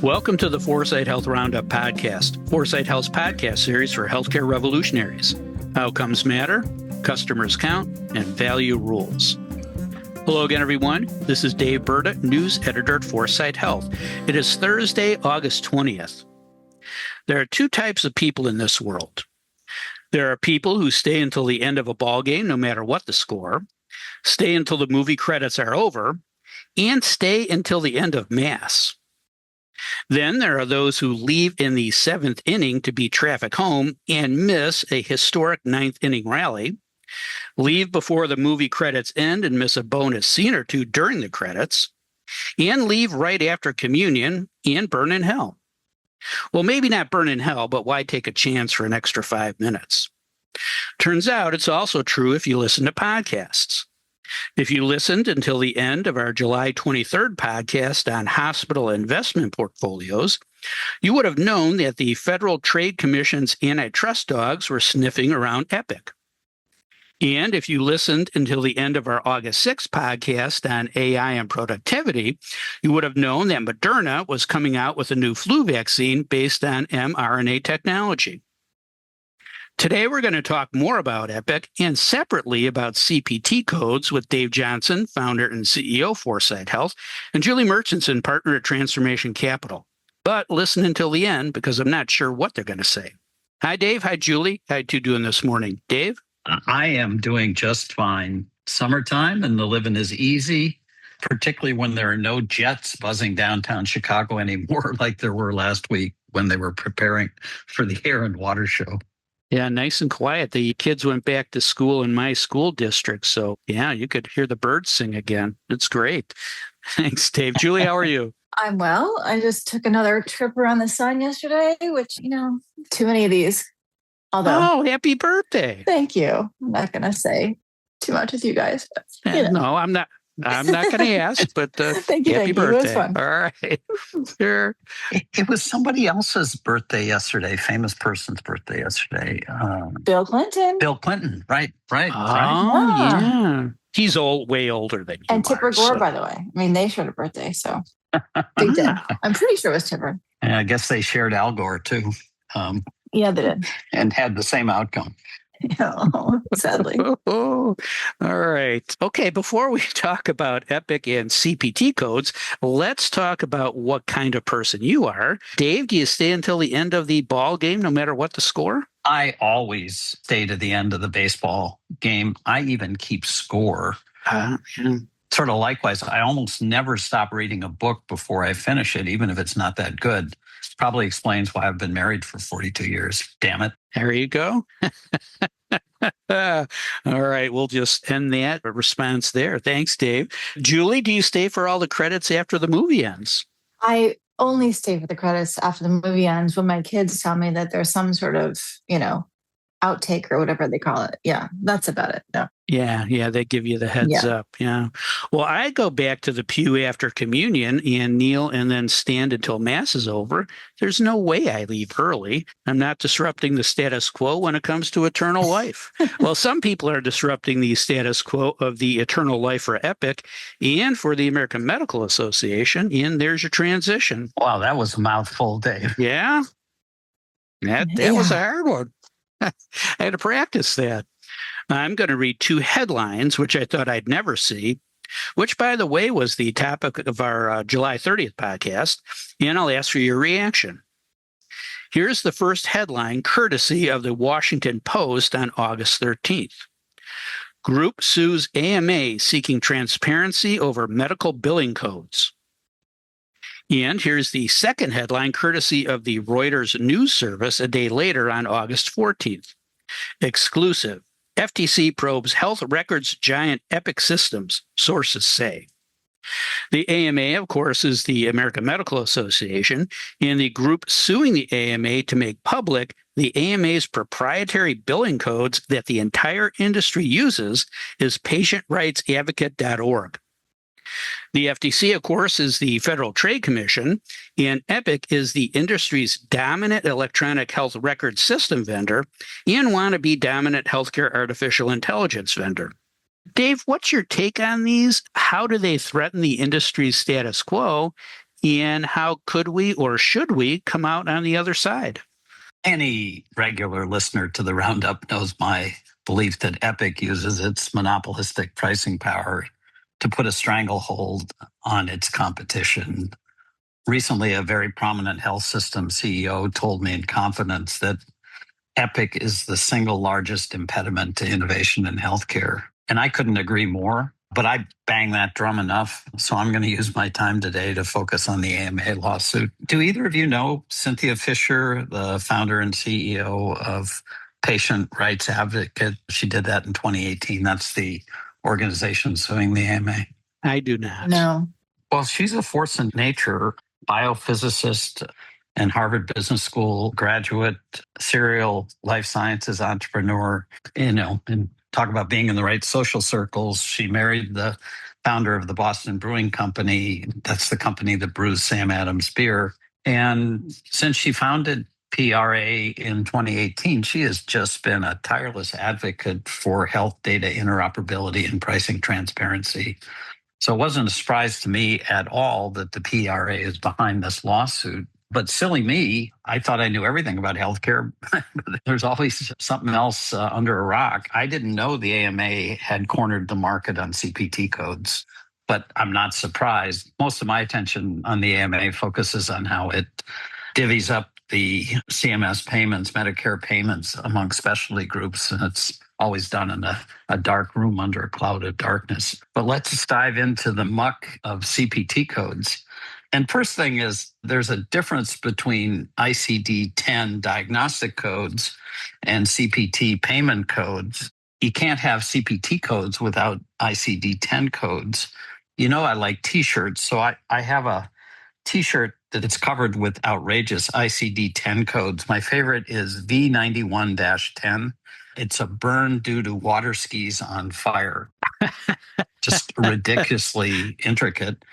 Welcome to the Foresight Health Roundup podcast, Foresight Health's podcast series for healthcare revolutionaries. Outcomes matter, customers count, and value rules. Hello again, everyone. This is Dave Burda, news editor at Foresight Health. It is Thursday, August 20th. There are two types of people in this world. There are people who stay until the end of a ball game, no matter what the score, stay until the movie credits are over, and stay until the end of Mass. Then there are those who leave in the seventh inning to beat traffic home and miss a historic ninth inning rally, leave before the movie credits end and miss a bonus scene or two during the credits, and leave right after communion and burn in hell. Well, maybe not burn in hell, but why take a chance for an extra 5 minutes? Turns out it's also true if you listen to podcasts. If you listened until the end of our July 23rd podcast on hospital investment portfolios, you would have known that the Federal Trade Commission's antitrust dogs were sniffing around Epic. And if you listened until the end of our August 6th podcast on AI and productivity, you would have known that Moderna was coming out with a new flu vaccine based on mRNA technology. Today, we're going to talk more about Epic and separately about CPT codes with Dave Johnson, founder and CEO of Foresight Health, and Julie Murchinson, partner at Transformation Capital. But listen until the end because I'm not sure what they're going to say. Hi, Dave. Hi, Julie. How you two doing this morning? Dave? I am doing just fine. Summertime and the living is easy, particularly when there are no jets buzzing downtown Chicago anymore like there were last week when they were preparing for the Air and Water Show. Yeah, nice and quiet. The kids went back to school in my school district. So, yeah, you could hear the birds sing again. It's great. Thanks, Dave. Julie, how are you? I'm well. I just took another trip around the sun yesterday, which, too many of these. Although, happy birthday. Thank you. I'm not going to say too much with you guys. But, No, I'm not going to ask, but thank you, happy thank birthday. You. It was fun. All right. Sure. It was somebody else's birthday yesterday, famous person's birthday yesterday. Bill Clinton. Bill Clinton, right. Oh, yeah. He's way older than you and Tipper Gore, so. by the way. I mean, they shared a birthday, so big day. I'm pretty sure it was Tipper. And I guess they shared Al Gore, too. Yeah, they did. And had the same outcome. Sadly. All right. Okay, before we talk about Epic and CPT codes, let's talk about what kind of person you are. Dave, do you stay until the end of the ball game, no matter what the score? I always stay to the end of the baseball game. I even keep score. Yeah. Sort of likewise, I almost never stop reading a book before I finish it, even if it's not that good. Probably explains why I've been married for 42 years. Damn it. There you go. All right. We'll just end that response there. Thanks, Dave. Julie, do you stay for all the credits after the movie ends? I only stay for the credits after the movie ends when my kids tell me that there's some sort of, outtake or whatever they call it. Yeah, that's about it. No. Yeah, they give you the heads up. Yeah. Well, I go back to the pew after communion and kneel and then stand until Mass is over. There's no way I leave early. I'm not disrupting the status quo when it comes to eternal life. Well, some people are disrupting the status quo of the eternal life for Epic and for the American Medical Association. And there's your transition. Wow, that was a mouthful, Dave. Yeah. That was a hard one. I had to practice that. I'm going to read two headlines, which I thought I'd never see, which, by the way, was the topic of our July 30th podcast, and I'll ask for your reaction. Here's the first headline, courtesy of the Washington Post on August 13th. Group sues AMA seeking transparency over medical billing codes. And here's the second headline, courtesy of the Reuters news service a day later on August 14th. Exclusive. FTC probes health records giant Epic Systems, sources say. The AMA, of course, is the American Medical Association, and the group suing the AMA to make public the AMA's proprietary billing codes that the entire industry uses is patientrightsadvocate.org. The FTC, of course, is the Federal Trade Commission, and Epic is the industry's dominant electronic health record system vendor and wannabe dominant healthcare artificial intelligence vendor. Dave, what's your take on these? How do they threaten the industry's status quo? And how could we or should we come out on the other side? Any regular listener to the Roundup knows my belief that Epic uses its monopolistic pricing power to put a stranglehold on its competition. Recently, a very prominent health system CEO told me in confidence that Epic is the single largest impediment to innovation in healthcare. And I couldn't agree more, but I bang that drum enough. So I'm going to use my time today to focus on the AMA lawsuit. Do either of you know Cynthia Fisher, the founder and CEO of Patient Rights Advocate? She did that in 2018. That's the organization suing the AMA. I do not. No. Well, she's a force in nature, biophysicist and Harvard Business School graduate, serial life sciences entrepreneur, and talk about being in the right social circles. She married the founder of the Boston Brewing Company. That's the company that brews Sam Adams beer. And since she founded PRA in 2018, she has just been a tireless advocate for health data interoperability and pricing transparency. So it wasn't a surprise to me at all that the PRA is behind this lawsuit. But silly me, I thought I knew everything about healthcare. There's always something else under a rock. I didn't know the AMA had cornered the market on CPT codes, but I'm not surprised. Most of my attention on the AMA focuses on how it divvies up the CMS payments, Medicare payments among specialty groups. And it's always done in a dark room under a cloud of darkness. But let's dive into the muck of CPT codes. And first thing is, there's a difference between ICD-10 diagnostic codes and CPT payment codes. You can't have CPT codes without ICD-10 codes. You know, I like T-shirts, so I have a T-shirt that it's covered with outrageous ICD-10 codes. My favorite is V91-10. It's a burn due to water skis on fire. Just ridiculously intricate.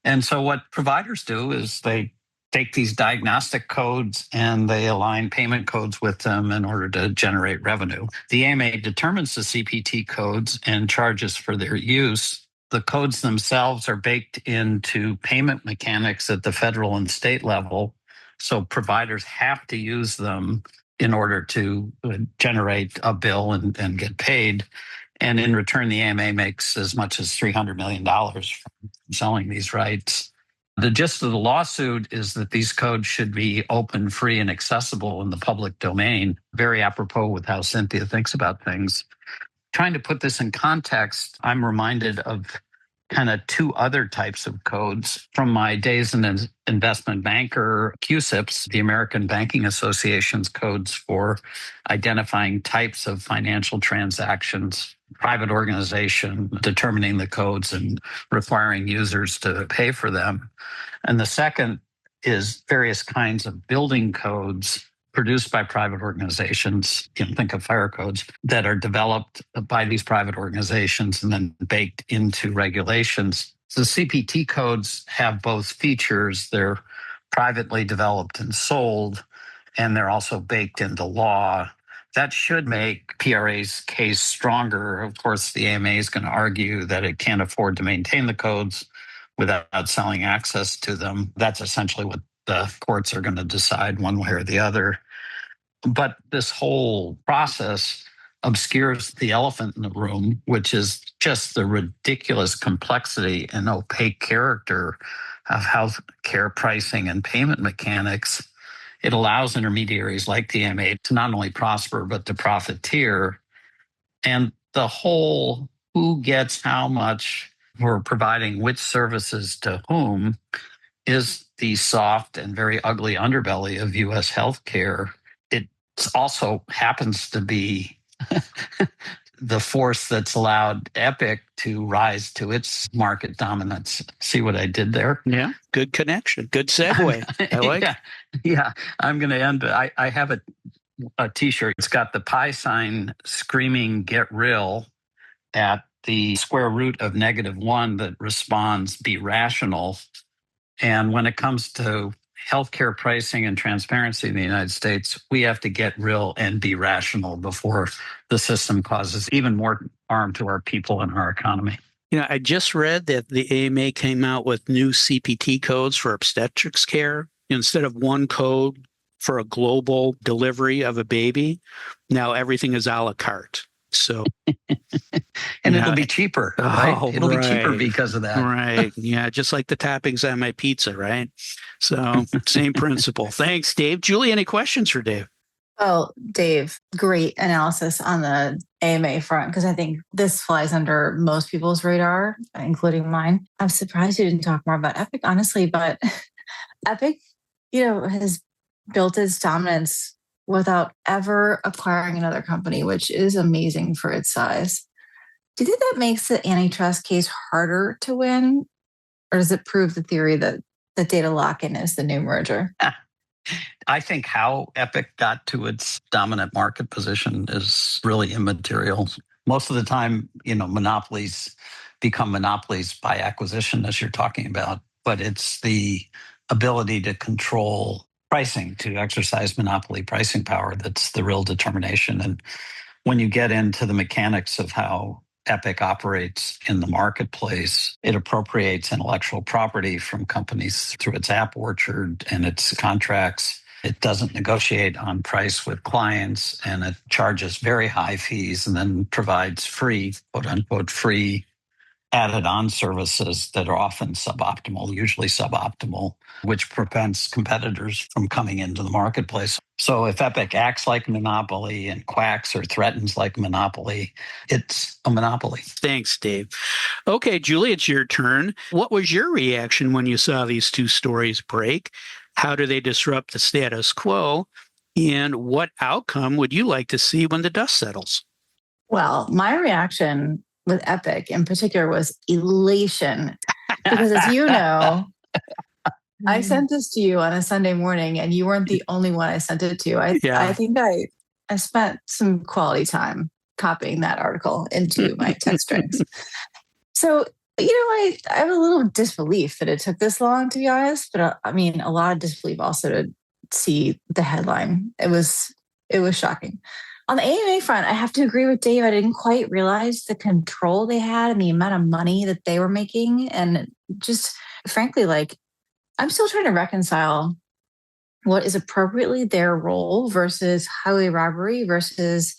And so what providers do is they take these diagnostic codes and they align payment codes with them in order to generate revenue. The AMA determines the CPT codes and charges for their use. The codes themselves are baked into payment mechanics at the federal and state level. So providers have to use them in order to generate a bill and get paid. And in return, the AMA makes as much as $300 million from selling these rights. The gist of the lawsuit is that these codes should be open, free, and accessible in the public domain. Very apropos with how Cynthia thinks about things. Trying to put this in context, I'm reminded of kind of two other types of codes from my days as an investment banker. QSIPs, the American Banking Association's codes for identifying types of financial transactions, private organization determining the codes and requiring users to pay for them. And the second is various kinds of building codes produced by private organizations. You can think of fire codes that are developed by these private organizations and then baked into regulations. The CPT codes have both features. They're privately developed and sold, and they're also baked into law. That should make PRA's case stronger. Of course, the AMA is going to argue that it can't afford to maintain the codes without selling access to them. That's essentially what the courts are going to decide one way or the other. But this whole process obscures the elephant in the room, which is just the ridiculous complexity and opaque character of healthcare pricing and payment mechanics. It allows intermediaries like the AMA to not only prosper, but to profiteer. And the whole who gets how much for providing which services to whom is the soft and very ugly underbelly of U.S. healthcare. It also happens to be the force that's allowed Epic to rise to its market dominance. See what I did there? Yeah, good connection. Good segue. I like Yeah, I'm going to end. I have a T-shirt. It's got the pi sign screaming "Get real" at the square root of -1 that responds "Be rational." And when it comes to healthcare pricing and transparency in the United States, we have to get real and be rational before the system causes even more harm to our people and our economy. I just read that the AMA came out with new CPT codes for obstetrics care. Instead of one code for a global delivery of a baby, now everything is a la carte. So, and it'll be cheaper, right? It'll be cheaper because of that. Right. Yeah. Just like the toppings on my pizza, right? So same principle. Thanks, Dave. Julie, any questions for Dave? Well, Dave, great analysis on the AMA front, because I think this flies under most people's radar, including mine. I'm surprised you didn't talk more about Epic, honestly, but Epic, has built its dominance without ever acquiring another company, which is amazing for its size. Do you think that makes the antitrust case harder to win? Or does it prove the theory that the data lock-in is the new merger? I think how Epic got to its dominant market position is really immaterial. Most of the time, monopolies become monopolies by acquisition, as you're talking about, but it's the ability to control pricing, to exercise monopoly pricing power that's the real determination. And when you get into the mechanics of how Epic operates in the marketplace, it appropriates intellectual property from companies through its app orchard and its contracts. It doesn't negotiate on price with clients, and it charges very high fees and then provides free, quote unquote, free added on services that are often suboptimal, usually suboptimal, which prevents competitors from coming into the marketplace. So if Epic acts like a monopoly and quacks or threatens like a monopoly, it's a monopoly. Thanks, Dave. Okay, Julie, it's your turn. What was your reaction when you saw these two stories break? How do they disrupt the status quo? And what outcome would you like to see when the dust settles? Well, my reaction with Epic in particular was elation. Because as you know, I sent this to you on a Sunday morning and you weren't the only one I sent it to. I think I spent some quality time copying that article into my text strings. So, I have a little disbelief that it took this long, to be honest. But a lot of disbelief also to see the headline. It was shocking. On the AMA front, I have to agree with Dave. I didn't quite realize the control they had and the amount of money that they were making. And just frankly, I'm still trying to reconcile what is appropriately their role versus highway robbery versus,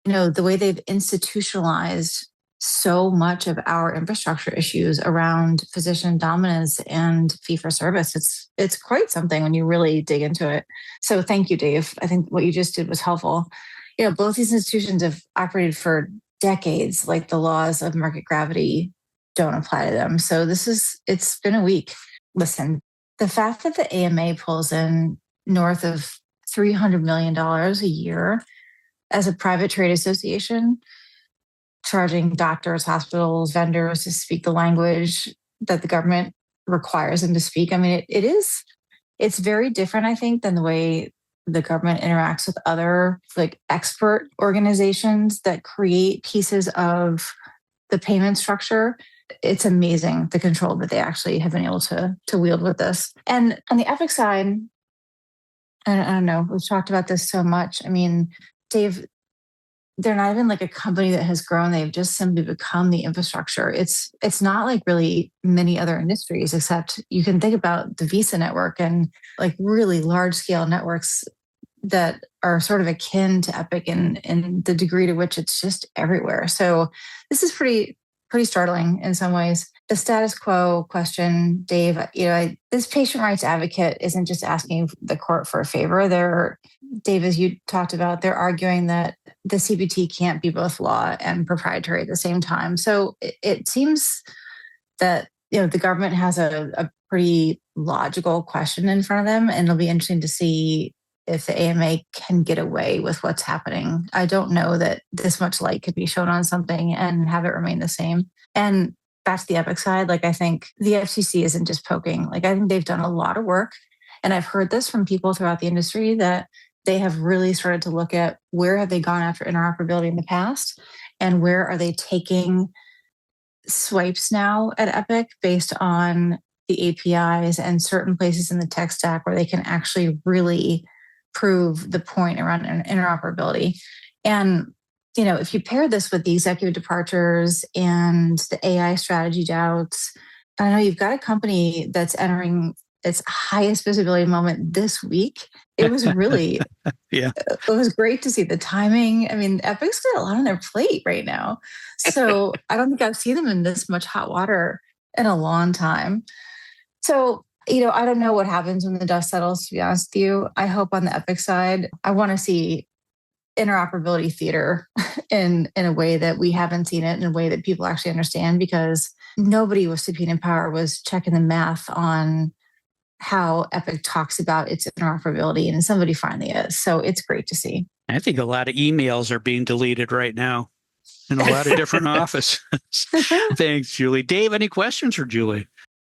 the way they've institutionalized so much of our infrastructure issues around physician dominance and fee for service. It's quite something when you really dig into it. So thank you, Dave. I think what you just did was helpful. Both these institutions have operated for decades, like the laws of market gravity don't apply to them. So it's been a week. Listen, the fact that the AMA pulls in north of $300 million a year as a private trade association, charging doctors, hospitals, vendors to speak the language that the government requires them to speak. It's very different, I think, than the way the government interacts with other expert organizations that create pieces of the payment structure. It's amazing the control that they actually have been able to wield with this. And on the Epic side, I don't know, we've talked about this so much. Dave, they're not even a company that has grown. They've just simply become the infrastructure. It's not like really many other industries, except you can think about the Visa network and really large scale networks that are sort of akin to Epic in the degree to which it's just everywhere. So this is pretty startling in some ways. The status quo question, Dave, this patient rights advocate isn't just asking the court for a favor. Dave, as you talked about, they're arguing that the CPT can't be both law and proprietary at the same time. So it seems that the government has a pretty logical question in front of them, and it'll be interesting to see if the AMA can get away with what's happening. I don't know that this much light could be shown on something and have it remain the same. And back to the Epic side, I think the FCC isn't just poking. I think they've done a lot of work. And I've heard this from people throughout the industry that they have really started to look at where have they gone after interoperability in the past and where are they taking swipes now at Epic based on the APIs and certain places in the tech stack where they can actually really prove the point around interoperability. And if you pair this with the executive departures and the AI strategy doubts, I know you've got a company that's entering its highest visibility moment this week. It was really, Yeah. It was great to see the timing. I mean, Epic's got a lot on their plate right now. So I don't think I've seen them in this much hot water in a long time. So, I don't know what happens when the dust settles, to be honest with you. I hope on the Epic side, I want to see interoperability theater in a way that we haven't seen it, in a way that people actually understand, because nobody with subpoena power was checking the math on how Epic talks about its interoperability, and somebody finally is. So it's great to see. I think a lot of emails are being deleted right now in a lot of different offices. Thanks, Julie. Dave, any questions for Julie?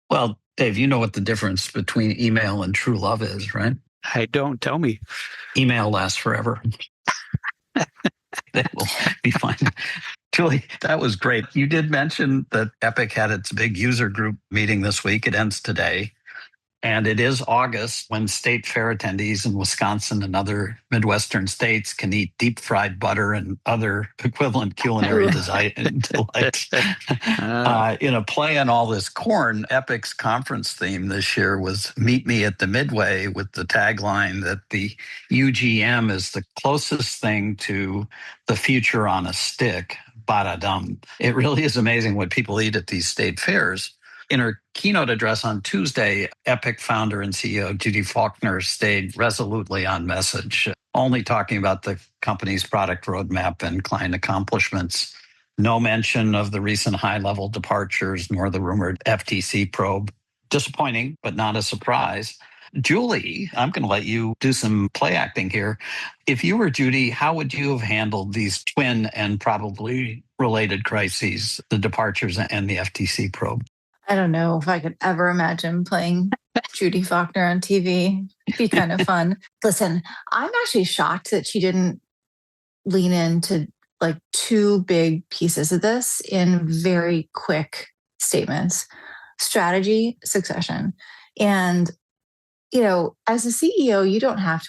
Well, Dave, you know what the difference between email and true love is, right? I don't. Tell me. Email lasts forever. They will be fine. Julie, that was great. You did mention that Epic had its big user group meeting this week. It ends today. And it is August when state fair attendees in Wisconsin and other Midwestern states can eat deep fried butter and other equivalent culinary delights. In a play on all this corn, Epic's conference theme this year was Meet Me at the Midway, with the tagline that the UGM is the closest thing to the future on a stick. Ba-da-dum. It really is amazing what people eat at these state fairs. In her keynote address on Tuesday, Epic founder and CEO Judy Faulkner stayed resolutely on message, only talking about the company's product roadmap and client accomplishments. No mention of the recent high-level departures, nor the rumored FTC probe. Disappointing, but not a surprise. Julie, I'm going to let you do some play acting here. If you were Judy, how would you have handled these twin and probably related crises, the departures and the FTC probe? I don't know if I could ever imagine playing Judy Faulkner on TV. It'd be kind of fun. Listen, I'm actually shocked that she didn't lean into like two big pieces of this in very quick statements: strategy, succession. And, as a CEO, you shouldn't have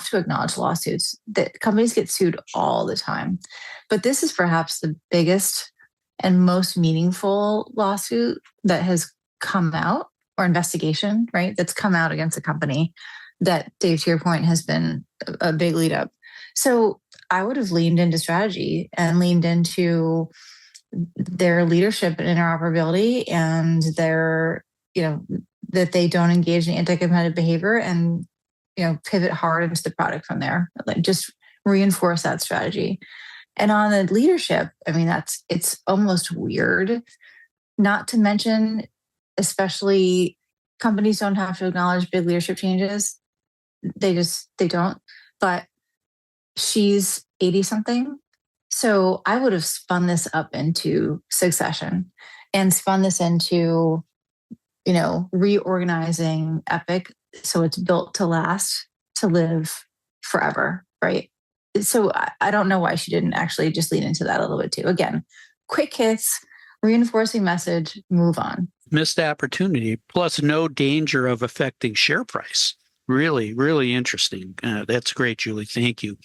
to acknowledge lawsuits. That companies get sued all the time. But this is perhaps the biggest and most meaningful lawsuit that has come out, or investigation, right, that's come out against a company that, Dave, to your point, has been a big lead up. So I would have leaned into strategy and leaned into their leadership and interoperability, and their, that they don't engage in anti-competitive behavior, and, pivot hard into the product from there. Like, just reinforce that strategy. And on the leadership, I mean, it's almost weird, not to mention, especially companies don't have to acknowledge big leadership changes. They don't. But she's 80 something. So I would have spun this up into succession and spun this into, reorganizing Epic so it's built to last, to live forever, right? So I don't know why she didn't actually just lean into that a little bit too. Again, quick hits, reinforcing message, move on. Missed opportunity, plus no danger of affecting share price. Really, really interesting. That's great, Julie. Thank you.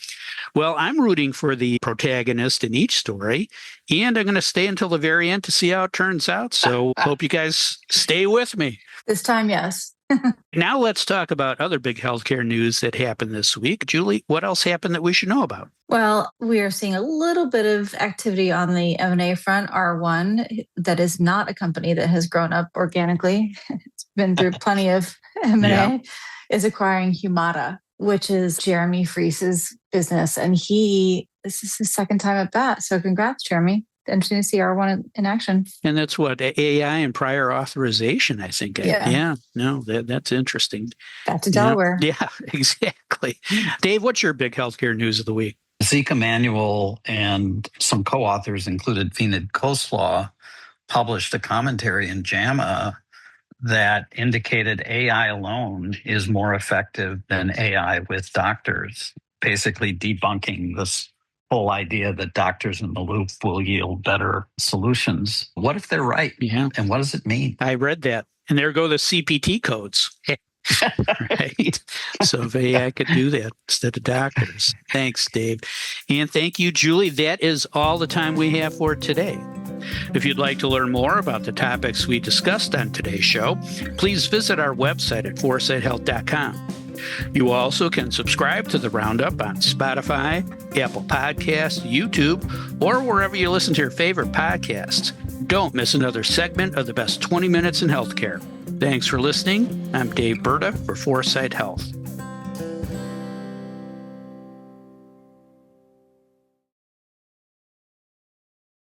Well, I'm rooting for the protagonist in each story, and I'm going to stay until the very end to see how it turns out. So hope you guys stay with me. This time, yes. Now let's talk about other big healthcare news that happened this week. Julie, what else happened that we should know about? Well, we are seeing a little bit of activity on the M&A front. R1, that is not a company that has grown up organically. It's been through plenty of M&A, is acquiring Humata, which is Jeremy Fries's business. And this is his second time at bat. So congrats, Jeremy. Interesting to see R1 in action. And that's what, AI and prior authorization, I think. Yeah. No, that's interesting. Back to Delaware. Yeah, exactly. Dave, what's your big healthcare news of the week? Zeke Emanuel and some co-authors, included Phenid Coslaw, published a commentary in JAMA that indicated AI alone is more effective than AI with doctors, basically debunking this whole idea that doctors in the loop will yield better solutions. What if they're right? Yeah. And what does it mean? I read that. And there go the CPT codes. Right? So if AI could do that instead of doctors. Thanks, Dave. And thank you, Julie. That is all the time we have for today. If you'd like to learn more about the topics we discussed on today's show, please visit our website at foresightshealth.com. You also can subscribe to the Roundup on Spotify, Apple Podcasts, YouTube, or wherever you listen to your favorite podcasts. Don't miss another segment of the best 20 minutes in healthcare. Thanks for listening. I'm Dave Burda for Foresight Health.